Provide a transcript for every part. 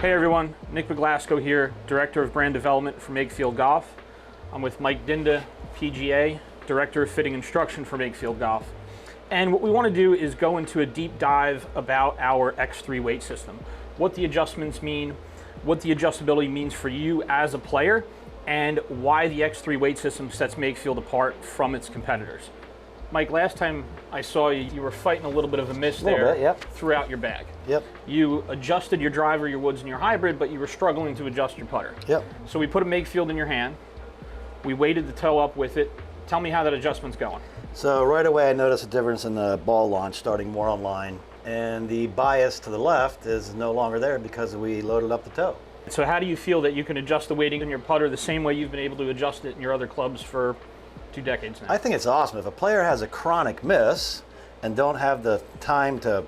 Hey everyone, Nick McGlasco here, Director of Brand Development for Makefield Golf. I'm with Mike Dinda, PGA, Director of Fitting Instruction for Makefield Golf. And what we want to do is go into a deep dive about our X3 weight system, what the adjustments mean, what the adjustability means for you as a player, and why the X3 weight system sets Makefield apart from its competitors. Mike, last time I saw you, you were fighting a little bit of a miss there throughout your bag. Yep. You adjusted your driver, your woods, and your hybrid, but you were struggling to adjust your putter. Yep. So we put a Makefield in your hand. We weighted the toe up with it. Tell me how that adjustment's going. So right away I noticed a difference in the ball launch starting more on line, and the bias to the left is no longer there because we loaded up the toe. So how do you feel that you can adjust the weighting in your putter the same way you've been able to adjust it in your other clubs for 2 decades now? I think it's awesome. If a player has a chronic miss and don't have the time to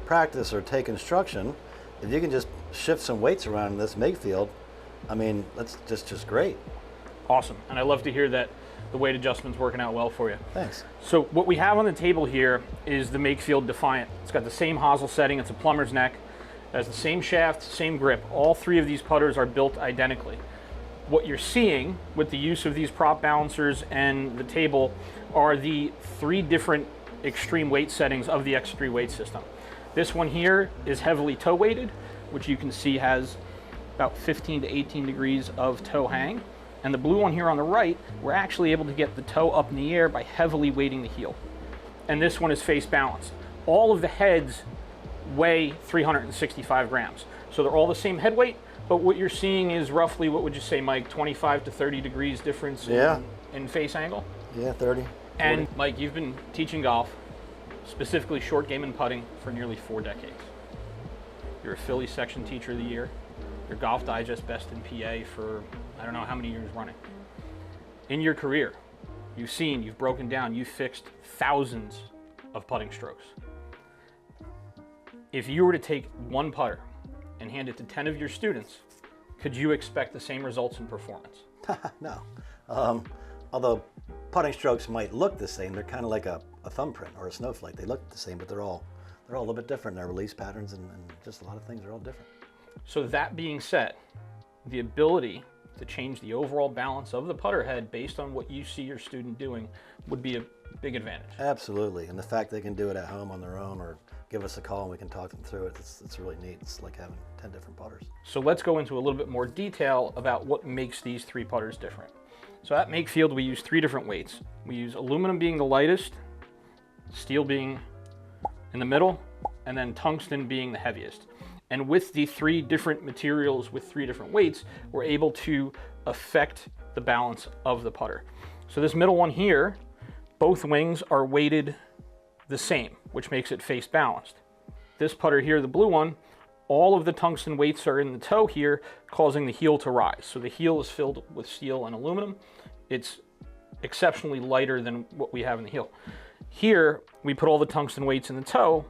practice or take instruction, if you can just shift some weights around in this Makefield, I mean, that's just great. Awesome, and I love to hear that the weight adjustment's working out well for you. Thanks. So what we have on the table here is the Makefield Defiant. It's got the same hosel setting, it's a plumber's neck, it has the same shaft, same grip. All 3 of these putters are built identically. What you're seeing with the use of these prop balancers and the table are the 3 different extreme weight settings of the X3 weight system. This one here is heavily toe weighted, which you can see has about 15 to 18 degrees of toe hang. And the blue one here on the right, we're actually able to get the toe up in the air by heavily weighting the heel. And this one is face balanced. All of the heads weigh 365 grams. So they're all the same head weight, but what you're seeing is roughly, what would you say, Mike, 25 to 30 degrees difference in face angle? Yeah, 30. 40. And Mike, you've been teaching golf, specifically short game and putting, for nearly 4 decades. You're a Philly Section Teacher of the Year. You're Golf Digest Best in PA for I don't know how many years running. In your career, you've broken down, you've fixed thousands of putting strokes. If you were to take one putter and hand it to 10 of your students, could you expect the same results in performance? No. Although putting strokes might look the same, they're kind of like a thumbprint or a snowflake. They look the same, but they're all a little bit different. Their release patterns and just a lot of things are all different. So that being said, the ability to change the overall balance of the putter head based on what you see your student doing would be a big advantage. Absolutely, and the fact they can do it at home on their own or give us a call and we can talk them through it, it's really neat. It's like having 10 different putters. So let's go into a little bit more detail about what makes these 3 putters different. So at Makefield, we use 3 different weights. We use aluminum being the lightest, steel being in the middle, and then tungsten being the heaviest. And with the 3 different materials with 3 different weights, we're able to affect the balance of the putter. So this middle one here, both wings are weighted the same, which makes it face balanced. This putter here, the blue one, all of the tungsten weights are in the toe here, causing the heel to rise. So the heel is filled with steel and aluminum. It's exceptionally lighter than what we have in the heel. Here, we put all the tungsten weights in the toe,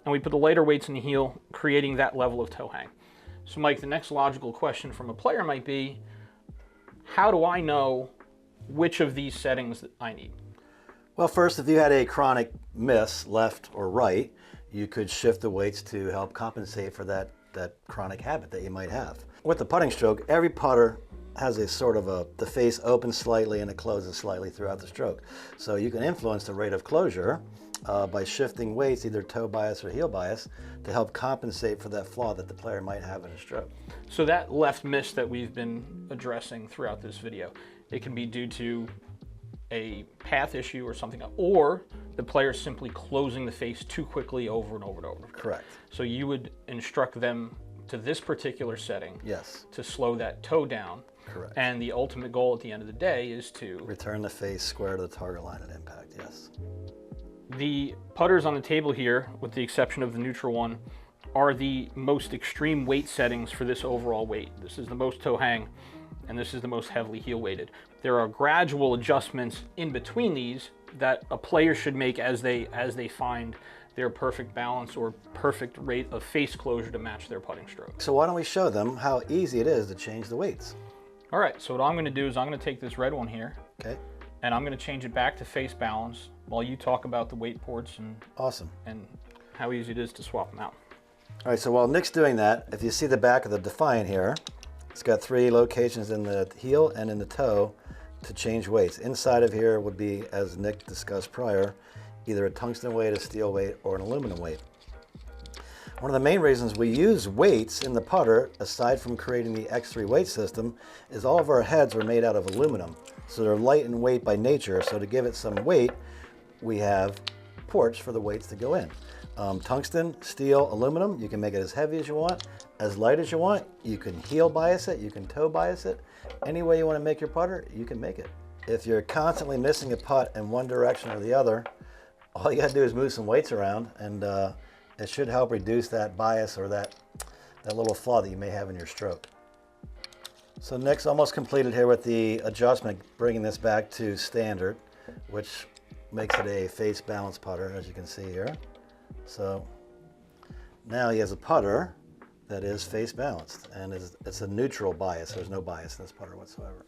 and we put the lighter weights in the heel, creating that level of toe hang. So Mike, the next logical question from a player might be, how do I know which of these settings that I need? Well, first, if you had a chronic miss, left or right, you could shift the weights to help compensate for that chronic habit that you might have. With the putting stroke, every putter has a sort of the face opens slightly and it closes slightly throughout the stroke. So you can influence the rate of closure by shifting weights, either toe bias or heel bias, to help compensate for that flaw that the player might have in a stroke. So that left miss that we've been addressing throughout this video, it can be due to a path issue or something, or the player simply closing the face too quickly over and over and over. Correct. So you would instruct them to this particular setting, yes, to slow that toe down. Correct. And the ultimate goal at the end of the day is to return the face square to the target line at impact, yes. The putters on the table here, with the exception of the neutral one, are the most extreme weight settings for this overall weight. This is the most toe hang, and this is the most heavily heel weighted. There are gradual adjustments in between these that a player should make as they find their perfect balance or perfect rate of face closure to match their putting stroke. So why don't we show them how easy it is to change the weights? All right, so what I'm gonna do is I'm gonna take this red one here. Okay. And I'm gonna change it back to face balance while you talk about the weight ports and awesome, and how easy it is to swap them out. All right, so while Nick's doing that, if you see the back of the Defiant here, it's got 3 locations in the heel and in the toe to change weights. Inside of here would be, as Nick discussed prior, either a tungsten weight, a steel weight, or an aluminum weight. One of the main reasons we use weights in the putter, aside from creating the X3 weight system, is all of our heads are made out of aluminum. So they're light in weight by nature. So to give it some weight, we have ports for the weights to go in. Tungsten, steel, aluminum, you can make it as heavy as you want, as light as you want. You can heel bias it, you can toe bias it. Any way you want to make your putter, you can make it. If you're constantly missing a putt in one direction or the other, all you got to do is move some weights around, and it should help reduce that bias or that little flaw that you may have in your stroke. So Nick's almost completed here with the adjustment, bringing this back to standard, which makes it a face balance putter, as you can see here. So now he has a putter that is face balanced, and it's a neutral bias. There's no bias in this putter whatsoever.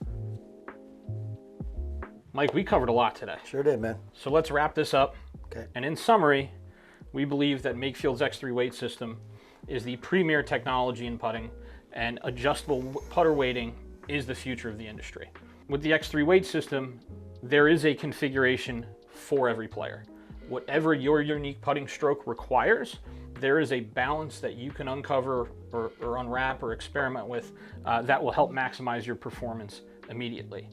Mike, we covered a lot today. Sure did, man. So let's wrap this up. Okay. And in summary, we believe that Makefield's X3 weight system is the premier technology in putting, and adjustable putter weighting is the future of the industry. With the X3 weight system, there is a configuration for every player. Whatever your unique putting stroke requires, there is a balance that you can uncover or unwrap or experiment with that will help maximize your performance immediately.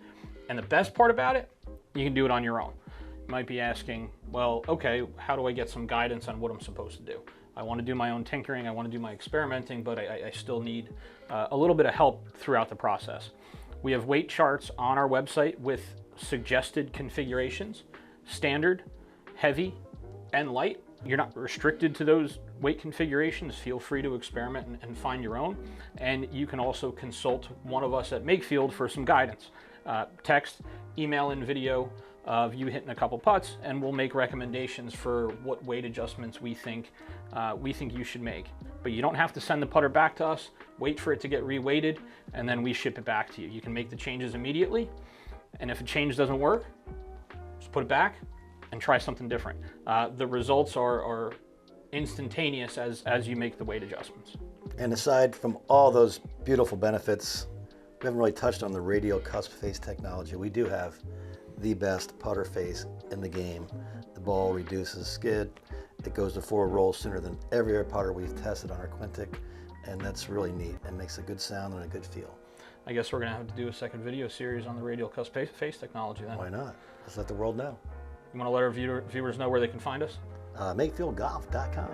And the best part about it, you can do it on your own. You might be asking, well, okay, how do I get some guidance on what I'm supposed to do? I want to do my own tinkering, I want to do my experimenting, but I still need a little bit of help throughout the process. We have weight charts on our website with suggested configurations, standard, heavy, and light. You're not restricted to those weight configurations. Feel free to experiment and find your own. And you can also consult one of us at Makefield for some guidance. Text, email in video of you hitting a couple putts, and we'll make recommendations for what weight adjustments we think you should make. But you don't have to send the putter back to us, wait for it to get reweighted, and then we ship it back to you. You can make the changes immediately, and if a change doesn't work, just put it back and try something different. The results are instantaneous as you make the weight adjustments. And aside from all those beautiful benefits, we haven't really touched on the radial cusp face technology. We do have the best putter face in the game. The ball reduces skid. It goes to forward roll sooner than every other putter we've tested on our Quintic, and that's really neat. It makes a good sound and a good feel. I guess we're gonna have to do a second video series on the radial cusp face technology then. Why not? Let's let the world know. You wanna let our viewers know where they can find us? Makefieldgolf.com.